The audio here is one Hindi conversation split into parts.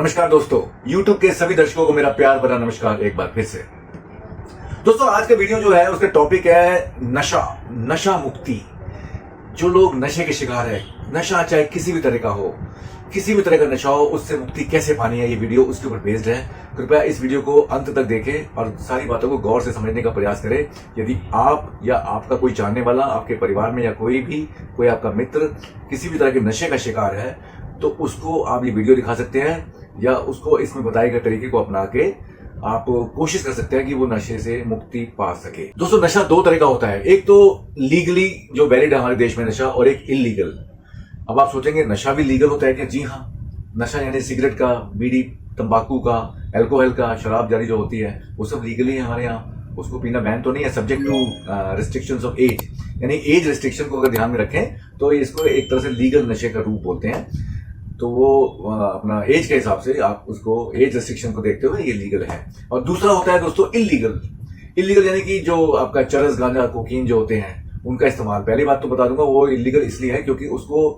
नमस्कार दोस्तों, YouTube के सभी दर्शकों को मेरा प्यार भरा नमस्कार एक बार फिर से। दोस्तों, आज का वीडियो जो है उसका टॉपिक है नशा मुक्ति। जो लोग नशे के शिकार है, नशा चाहे किसी भी तरह का हो, किसी भी तरह का नशा हो, उससे मुक्ति कैसे पानी है, ये वीडियो उसके ऊपर बेस्ड है। कृपया इस वीडियो को अंत तक देखें और सारी बातों को गौर से समझने का प्रयास करें। यदि आप या आपका कोई जानने वाला, आपके परिवार में या कोई आपका मित्र किसी भी तरह के नशे का शिकार है, तो उसको आप ये वीडियो दिखा सकते हैं या उसको इसमें बताए गए तरीके को अपना के आप कोशिश कर सकते हैं कि वो नशे से मुक्ति पा सके। दोस्तों, नशा दो तरह का होता है। एक तो लीगली जो वैलिड है हमारे देश में नशा, और एक इलीगल। अब आप सोचेंगे नशा भी लीगल होता है क्या? जी हाँ, नशा यानी सिगरेट का, बीड़ी, तंबाकू का, अल्कोहल का, शराब जारी जो होती है वो सब लीगली है हमारे यहाँ। उसको पीना बैन तो नहीं है, subject to restrictions of age. यानी एज रिस्ट्रिक्शन को अगर ध्यान में रखें तो इसको एक तरह से लीगल नशे का रूप बोलते हैं। तो वो अपना एज के हिसाब से आप उसको एज रिस्ट्रिक्शन को देखते हुए ये लीगल है। और दूसरा होता है दोस्तों इलीगल यानी कि जो आपका चरस, गांजा, कोकीन जो होते हैं उनका इस्तेमाल। पहली बात तो बता दूंगा, वो इलीगल इसलिए है क्योंकि उसको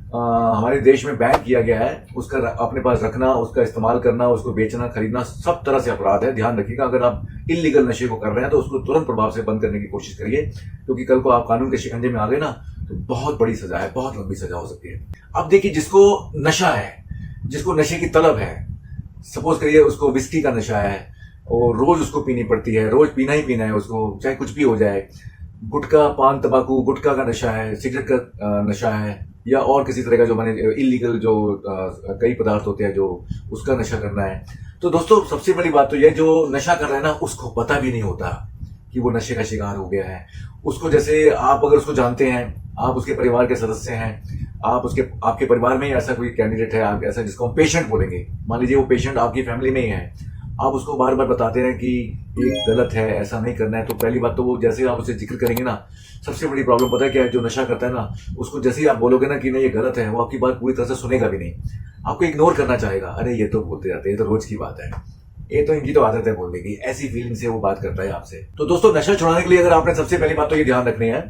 हमारे देश में बैन किया गया है। उसका अपने पास रखना, उसका इस्तेमाल करना, उसको बेचना, खरीदना सब तरह से अपराध है। ध्यान रखिएगा, अगर आप इलीगल नशे को कर रहे हैं तो उसको तुरंत प्रभाव से बंद करने की कोशिश करिए, क्योंकि कल को आप कानून के शिकंजे में आ गए ना तो बहुत बड़ी सजा है, बहुत लंबी सजा हो सकती है। अब देखिए, जिसको नशा है, जिसको नशे की तलब है, सपोज करिए उसको विस्की का नशा है और रोज उसको पीनी पड़ती है, रोज पीना ही पीना है उसको, चाहे कुछ भी हो जाए। गुटखा, पान, तंबाकू, गुटखा का नशा है, सिगरेट का नशा है, या और किसी तरह का जो मैंने इलीगल जो कई पदार्थ होते हैं जो उसका नशा करना है। तो दोस्तों, सबसे बड़ी बात तो यह, जो नशा कर रहा है ना उसको पता भी नहीं होता कि वो नशे का शिकार हो गया है। उसको, जैसे आप अगर उसको जानते हैं, आप उसके परिवार के सदस्य हैं, आपके परिवार में ही ऐसा कोई कैंडिडेट है, आप ऐसा जिसको हम पेशेंट बोलेंगे, मान लीजिए वो पेशेंट आपकी फैमिली में ही है, आप उसको बार बार बताते हैं कि ये गलत है, ऐसा नहीं करना है, तो पहली बात तो वो जैसे आप उसे जिक्र करेंगे ना, सबसे बड़ी प्रॉब्लम पता है क्या है? जो नशा करता है ना, उसको जैसे ही आप बोलोगे ना कि नहीं ये गलत है, वो आपकी बात पूरी तरह से सुनेगा भी नहीं, आपको इग्नोर करना चाहेगा। अरे ये तो बोलते रहते हैं, ये तो रोज की बात है, ये तो इनकी तो आदत है बोलने की, ऐसी फीलिंग से वो बात करता है आपसे। तो दोस्तों, नशा छुड़ाने के लिए अगर आपने, सबसे पहली बात तो ये ध्यान रखनी है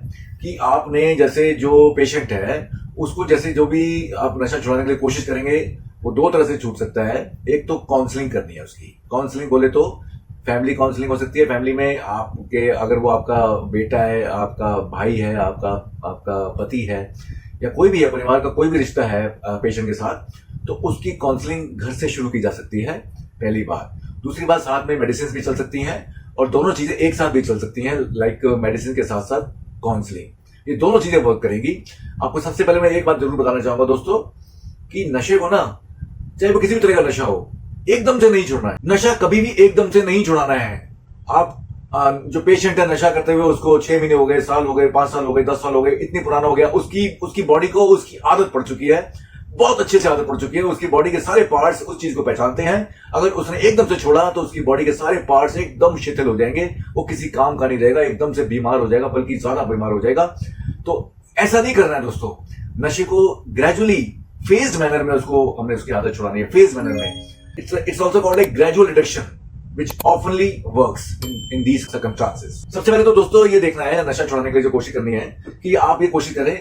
कि आपने जैसे जो पेशेंट है उसको, जैसे जो भी आप नशा छुड़ाने के लिए कोशिश करेंगे, वो दो तरह से छूट सकता है। एक तो काउंसलिंग करनी है उसकी। काउंसलिंग बोले तो फैमिली काउंसलिंग हो सकती है। फैमिली में आपके, अगर वो आपका बेटा है, आपका भाई है, आपका पति है, या कोई भी है, परिवार का कोई भी रिश्ता है पेशेंट के साथ, तो उसकी काउंसलिंग घर से शुरू की जा सकती है, पहली बात। दूसरी बात, साथ में मेडिसिन भी चल सकती हैं और दोनों चीजें एक साथ भी चल सकती हैं, लाइक मेडिसिन के साथ साथ काउंसलिंग। ये दोनों चीजें वर्क करेगी। आपको सबसे पहले मैं एक बात जरूर बताना चाहूंगा दोस्तों, कि नशे को ना, चाहे वो किसी भी तरह का नशा हो, एकदम से नहीं छोड़ना है। नशा कभी भी एकदम से नहीं छुड़ाना है। आप जो पेशेंट है नशा करते हुए, उसको 6 महीने हो गए, साल हो गए, 5 साल हो गए, 10 साल हो गए, इतनी पुराना हो गया, उसकी बॉडी को उसकी आदत पड़ चुकी है, बहुत अच्छे से आदत पड़ चुकी है। उसकी बॉडी के सारे पार्ट्स उस चीज को पहचानते हैं। अगर उसने एकदम से छोड़ा तो उसकी बॉडी के सारे पार्ट्स एकदम शिथिल हो जाएंगे, वो किसी काम का नहीं रहेगा, एकदम से बीमार हो जाएगा, बल्कि ज्यादा बीमार हो जाएगा। तो ऐसा नहीं करना है दोस्तों। नशे को ग्रेजुअली, फेज्ड मैनर में हमने उसकी आदत छुड़ानी है, फेज मैनर में। It's also called a gradual reduction which oftenly works in these circumstances। सबसे पहले तो दोस्तों ये देखना है, नशा छुड़ाने के लिए जो कोशिश करनी है, कि आप ये कोशिश करें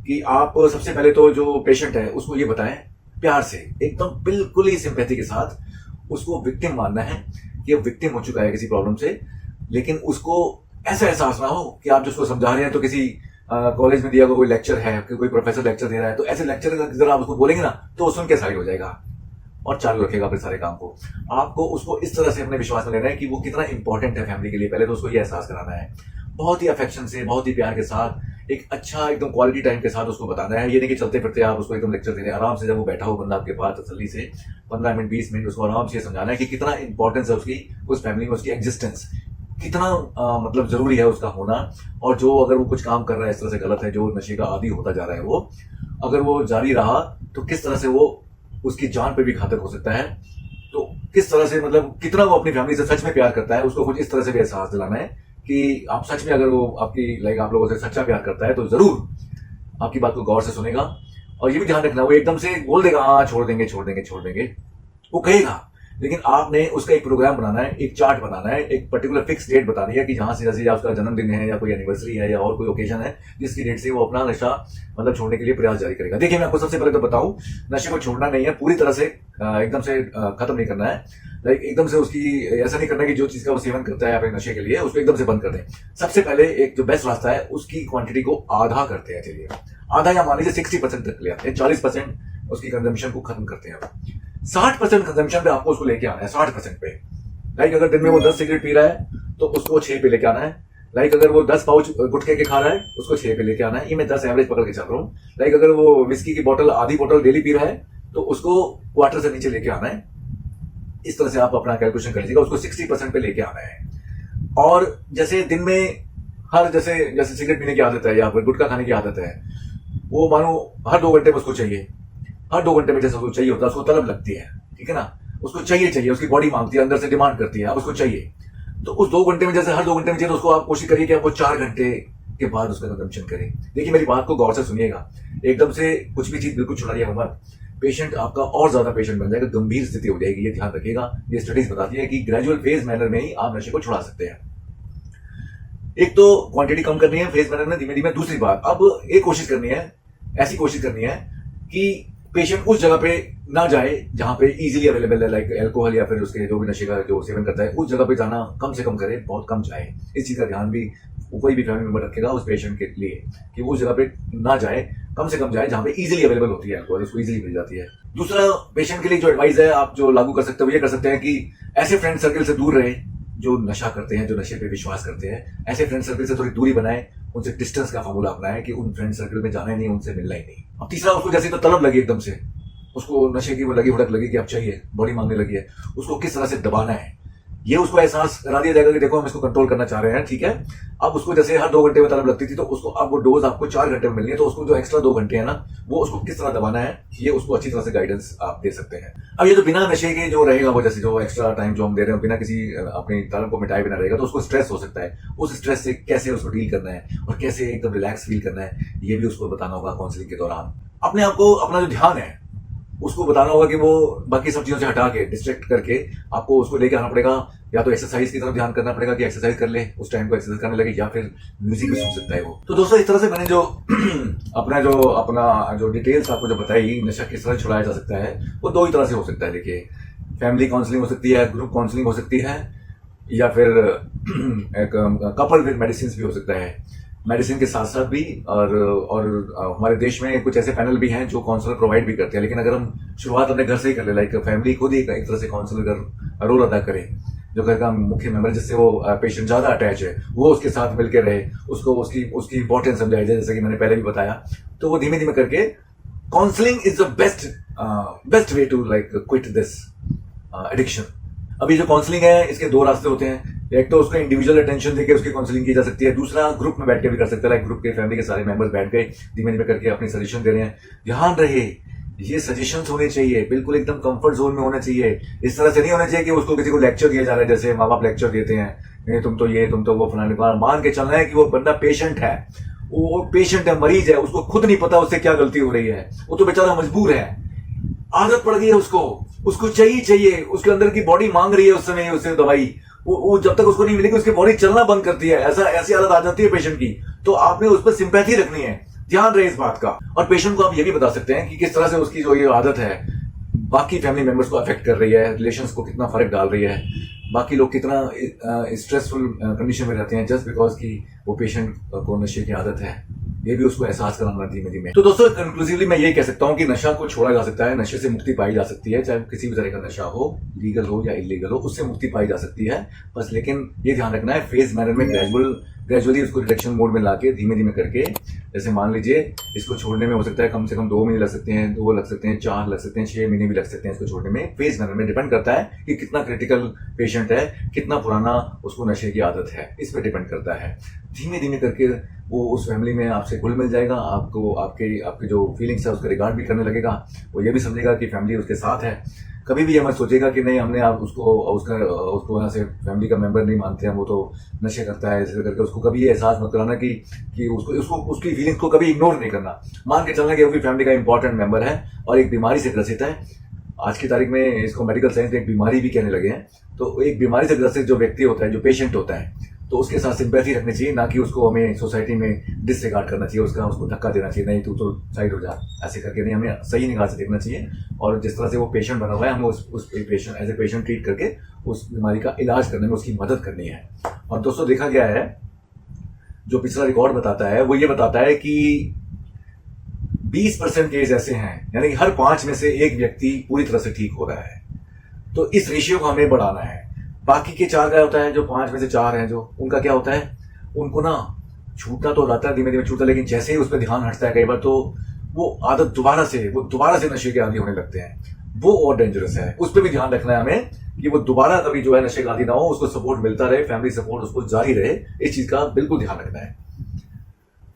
कि आप सबसे पहले तो जो पेशेंट है उसको ये बताएं प्यार से, एकदम बिल्कुल ही सिंपैथी के साथ, उसको विक्टिम मानना है कि वो विक्टिम हो चुका है किसी प्रॉब्लम से, लेकिन उसको ऐसा एहसास ना हो कि आप जिसको समझा रहे हैं तो किसी कॉलेज में दिया हुआ कोई लेक्चर है, कोई प्रोफेसर लेक्चर दे रहा है, तो ऐसे लेक्चर अगर आप उसको बोलेंगे ना तो वो सुन के सारी हो जाएगा और चालू रखेगा अपने सारे काम को। आपको उसको इस तरह से अपने विश्वास में लेना है कि वो कितना इंपॉर्टेंट है फैमिली के लिए। पहले तो उसको ये एहसास कराना है, बहुत ही अफेक्शन से, बहुत ही प्यार के साथ, एक अच्छा एकदम क्वालिटी टाइम के साथ उसको बताना है। ये नहीं कि चलते फिरते आप उसको एकदम लेक्चर दे रहे हैं। आराम से जब वो बैठा हो बंदा आपके पास, तसल्ली से 15 मिनट 20 मिनट उसको आराम से समझाना है कि कितना इंपॉर्टेंस है उसकी, उस फैमिली में उसकी एग्जिस्टेंस, कितना मतलब जरूरी है उसका होना। और जो अगर वो कुछ काम कर रहा है इस तरह से गलत है, जो नशे का आदी होता जा रहा है, वो अगर वो जारी रहा तो किस तरह से वो उसकी जान पे भी घातक हो सकता है। तो किस तरह से, मतलब कितना वो अपनी फैमिली से सच में प्यार करता है, उसको कुछ इस तरह से भी एहसास दिलाना है कि आप सच में, अगर वो आपकी आप लोगों से सच्चा प्यार करता है तो जरूर आपकी बात को गौर से सुनेगा। और ये भी ध्यान रखना, वो एकदम से बोल देगा हाँ छोड़ देंगे, वो कहेगा, लेकिन आपने उसका एक प्रोग्राम बनाना है, एक चार्ट बनाना है, एक पर्टिकुलर फिक्स डेट बतानी है कि जहां से जैसे उसका जन्मदिन है या कोई एनिवर्सरी है या और कोई ओकेजन है जिसकी डेट से वो अपना नशा मतलब छोड़ने के लिए प्रयास जारी करेगा। देखिए, मैं आपको सबसे पहले तो बताऊं, नशे को छोड़ना नहीं है, पूरी तरह से एकदम से खत्म नहीं करना है। लाइक एकदम से उसकी ऐसा नहीं करना कि जो चीज का वो सेवन करता है अपने नशे के लिए उसको एकदम से बंद कर दें। सबसे पहले एक जो बेस्ट रास्ता है उसकी क्वांटिटी को आधा करते हैं। चलिए आधा या मान लीजिए 60% तक ले आते हैं, 40% उसकी कंजम्पशन को खत्म करते हैं। 60% कंजम्पशन पे आपको उसको लेके आना है, 60% पे। लाइक अगर दिन में वो 10 सिगरेट पी रहा है तो उसको 6 पे लेके आना है। लाइक अगर वो 10 पाउच गुटखे के खा रहा है उसको 6 पे लेके आना है। ये मैं 10 एवरेज पकड़ के चल रहा हूँ। लाइक अगर वो विस्की की बोतल आधी बोतल डेली पी रहा है तो उसको क्वार्टर से नीचे लेके आना है। इस तरह से आप अपना कैलकुलेशन कर लीजिएगा, उसको 60% पे लेके आना है। और जैसे दिन में हर जैसे सिगरेट पीने की आदत है या फिर गुटखा खाने की आदत है, वो मानो हर 2 घंटे में उसको चाहिए, हर 2 घंटे में जैसे उसको चाहिए होता है, उसको तलब लगती है, ठीक है ना, उसको चाहिए, उसकी बॉडी मांगती है, अंदर से डिमांड करती है, उसको चाहिए। तो उस 2 घंटे में जैसे हर 2 घंटे में चाहिए तो उसको आप कोशिश करिए कि आप वो 4 घंटे के बाद उसका कंजम्पशन करें। देखिए मेरी बात को गौर से सुनिएगा, एकदम से कुछ भी चीज बिल्कुल छुड़ाइएगा मत। पेशेंट आपका और ज्यादा पेशेंट बन जाएगा, गंभीर स्थिति हो जाएगी, ये ध्यान रखिएगा। ये स्टडीज बताती है कि ग्रेजुअल फेज मैनर में ही आप नशे को छुड़ा सकते हैं। एक तो क्वांटिटी कम करनी है फेज मैनर में धीमे धीमे। दूसरी बात, अब एक कोशिश करनी है, ऐसी कोशिश करनी है कि पेशेंट उस जगह पे ना जाए जहां पे इजीली अवेलेबल है, लाइक अल्कोहल या फिर उसके जो भी नशे का जो सेवन करता है, उस जगह पे जाना कम से कम करे, बहुत कम जाए। इस चीज का ध्यान भी कोई भी फैमिली मेंबर रखेगा उस पेशेंट के लिए कि वो उस जगह पे ना जाए, कम से कम जाए जहां पे इजीली अवेलेबल होती है अल्कोहल, उसको इजीली मिल जाती है। दूसरा, पेशेंट के लिए जो एडवाइस है आप जो लागू कर सकते हो, ये कर सकते हैं कि ऐसे फ्रेंड सर्कल से दूर रहे जो नशा करते हैं, जो नशे पे विश्वास करते हैं। ऐसे फ्रेंड सर्कल से थोड़ी दूरी बनाए, उनसे डिस्टेंस का फॉर्मूला अपनाएं कि उन फ्रेंड सर्कल में जाना ही नहीं, उनसे मिलना ही नहीं। अब तीसरा, उसको जैसे तो तलब लगी एकदम से, उसको नशे की वो लगी भड़क लगी कि अब चाहिए, बॉडी मांगने लगी है, उसको किस तरह से दबाना है, ये उसको एहसास करा दिया जाएगा कि देखो हम इसको कंट्रोल करना चाह रहे हैं, ठीक है। अब उसको जैसे हर 2 घंटे में तलब लगती थी तो उसको अब वो डोज आपको 4 घंटे में मिलनी है, तो उसको जो एक्स्ट्रा 2 घंटे है ना, वो उसको किस तरह दबाना है, ये उसको अच्छी तरह से गाइडेंस आप दे सकते हैं। अब ये जो बिना नशे के जो रहेगा, वो जैसे जो एक्स्ट्रा टाइम जो हम दे रहे हैं बिना किसी अपनी तलब को मिटाए बिना रहेगा, तो उसको स्ट्रेस हो सकता है। उस स्ट्रेस से कैसे उसको डील करना है और कैसे एकदम रिलैक्स फील करना है, ये भी उसको बताना होगा काउंसलिंग के दौरान। अपने आप को, अपना जो ध्यान है उसको बताना होगा कि वो बाकी सब चीजों से हटा के, डिस्ट्रैक्ट करके आपको उसको लेके आना पड़ेगा। या तो एक्सरसाइज की तरफ ध्यान करना पड़ेगा कि एक्सरसाइज कर ले, उस टाइम को एक्सरसाइज करने लगे, या फिर म्यूजिक भी सुन सकता है वो। तो दोस्तों, इस तरह से मैंने जो अपना जो डिटेल्स आपको जो बताई, नशा किस तरह छुड़ाया जा सकता है, वो 2 ही तरह से हो सकता है। देखिए, फैमिली काउंसलिंग हो सकती है, ग्रुप काउंसलिंग हो सकती है, या फिर एक कपल विद मेडिसिन भी हो सकता है। मेडिसिन के साथ साथ भी और हमारे देश में कुछ ऐसे पैनल भी हैं जो काउंसलर प्रोवाइड भी करते हैं। लेकिन अगर हम शुरुआत अपने घर से ही कर ले, लाइक फैमिली खुद ही एक तरह से काउंसलर का रोल अदा करे, जो घर का मुख्य मेंबर जिससे वो पेशेंट ज्यादा अटैच है, वो उसके साथ मिलकर रहे, उसको उसकी इंपॉर्टेंस समझाई जाए, जैसे कि मैंने पहले भी बताया। तो वो धीमे धीमे करके, counselling is the best way to like quit this addiction. अभी जो काउंसलिंग है, इसके 2 रास्ते होते हैं। एक तो उसको इंडिविजुअल अटेंशन देकर उसकी काउंसलिंग की जा सकती है, दूसरा ग्रुप में बैठ के भी कर सकते हैं। लाइक ग्रुप के फैमिली के सारे मेंबर्स बैठ के धीमे धीमे करके अपनी सजेशन दे रहे हैं। ध्यान रहे, ये सजेशंस होने चाहिए, बिल्कुल एकदम कंफर्ट जोन में होने चाहिए। इस तरह से नहीं होना चाहिए कि उसको किसी को लेक्चर दिया जा रहा है, जैसे माँ बाप लेक्चर देते हैं, नहीं तुम तो ये, तुम तो वो, फलाने। मान के चलना है कि वो बंदा पेशेंट है, वो पेशेंट है, मरीज है, उसको खुद नहीं पता उससे क्या गलती हो रही है, वो तो बेचारा मजबूर है, आदत पड़ गई है उसको चाहिए, उसके अंदर की बॉडी मांग रही है उस समय उससे दवाई, वो जब तक उसको नहीं मिलेगी उसकी बॉडी चलना बंद करती है, ऐसी हालत आ जाती है पेशेंट की। तो आपने उस पर सिंपैथी रखनी है, ध्यान रहे इस बात का। और पेशेंट को आप ये भी बता सकते हैं कि किस तरह से उसकी जो ये आदत है बाकी फैमिली मेंबर्स को अफेक्ट कर रही है, रिलेशंस को कितना फर्क डाल रही है, बाकी लोग कितना स्ट्रेसफुल कंडीशन में रहते हैं जस्ट बिकॉज कि वो पेशेंट को नशे की आदत है। ये भी उसको एहसास कराना धीमे धीमे। तो दोस्तों, कंक्लूसिवली मैं ये कह सकता हूँ कि नशा को छोड़ा जा सकता है, नशे से मुक्ति पाई जा सकती है, चाहे किसी भी तरह का नशा हो, लीगल हो या इलीगल हो, उससे मुक्ति पाई जा सकती है। बस लेकिन ये ध्यान रखना है, फेज मैनर में ग्रेजुअली उसको रिडक्शन मोड में लाके धीमे धीमे करके, जैसे मान लीजिए इसको छोड़ने में हो सकता है कम से कम 2 महीने लग सकते हैं, 2 लग सकते हैं, 4 लग सकते हैं, 6 महीने भी लग सकते हैं इसको छोड़ने में। फेज मैनर में डिपेंड करता है कि कितना क्रिटिकल पेशेंट है, कितना पुराना उसको नशे की आदत है, इस पर डिपेंड करता है। धीमे धीमे करके वो उस फैमिली में आपसे घुल मिल जाएगा, आपको आपके जो फीलिंग्स है उसका रिगार्ड भी करने लगेगा, वो ये भी समझेगा कि फैमिली उसके साथ है। कभी भी ये मत सोचेगा कि नहीं, हमने आप उसको यहाँ से फैमिली का मेंबर नहीं मानते हैं, वो तो नशे करता है, ऐसे करके उसको कभी ये एहसास मत कराना कि उसकी फीलिंग्स को कभी इग्नोर नहीं करना। मान के चलना कि वो भी फैमिली का इंपॉर्टेंट मेंबर है और एक बीमारी से ग्रसित है। आज की तारीख में इसको मेडिकल साइंस में एक बीमारी भी कहने लगे हैं। तो एक बीमारी से ग्रसित जो व्यक्ति होता है, जो पेशेंट होता है, तो उसके साथ सिंपैथी रखनी चाहिए, ना कि उसको हमें सोसाइटी में डिसरिगार्ड करना चाहिए, उसको धक्का देना चाहिए, नहीं तू तो साइड हो जा, ऐसे करके नहीं, हमें सही निगाह से देखना चाहिए। और जिस तरह से वो पेशेंट बना हुआ है, हमें उस patient as a patient treat करके उस बीमारी का इलाज करने में उसकी मदद करनी है। और दोस्तों देखा गया है, जो पिछला रिकॉर्ड बताता है वो ये बताता है कि 20% केस ऐसे हैं, यानी कि हर 5 में से एक व्यक्ति पूरी तरह से ठीक हो रहा है। तो इस रेशियो को हमें बढ़ाना है। बाकी के 4 क्या होता है, जो 5 में से 4 हैं, जो उनका क्या होता है, उनको ना छूटना तो रहता है, धीमे धीमे छूटता है, लेकिन जैसे ही उस पर ध्यान हटता है कई बार, तो वो आदत दोबारा से नशे के आदी होने लगते हैं। वो और डेंजरस है, उस पर भी ध्यान रखना है हमें कि वो दोबारा कभी जो है नशे का आदी ना हो, उसको सपोर्ट मिलता रहे, फैमिली सपोर्ट उसको जारी रहे, इस चीज का बिल्कुल ध्यान रखना है।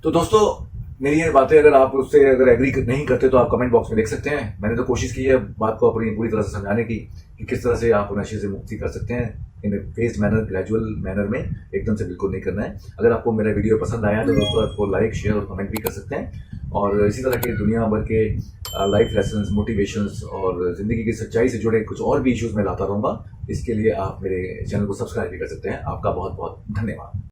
तो दोस्तों मेरी ये बातें अगर आप उससे अगर एग्री नहीं करते तो आप कमेंट बॉक्स में लिख सकते हैं। मैंने तो कोशिश की है बात को अपनी पूरी तरह से समझाने की कि किस तरह से आप नशे से मुक्ति कर सकते हैं, इन फेस्ड मैनर, ग्रेजुअल मैनर में, एकदम से बिल्कुल नहीं करना है। अगर आपको मेरा वीडियो पसंद आया तो दोस्तों आपको लाइक, शेयर और कमेंट भी कर सकते हैं। और इसी तरह के दुनिया भर के लाइफ लेसन्स, मोटिवेशंस और जिंदगी की सच्चाई से जुड़े कुछ और भी इश्यूज में लाता रहूंगा। इसके लिए आप मेरे चैनल को सब्सक्राइब भी कर सकते हैं। आपका बहुत बहुत धन्यवाद।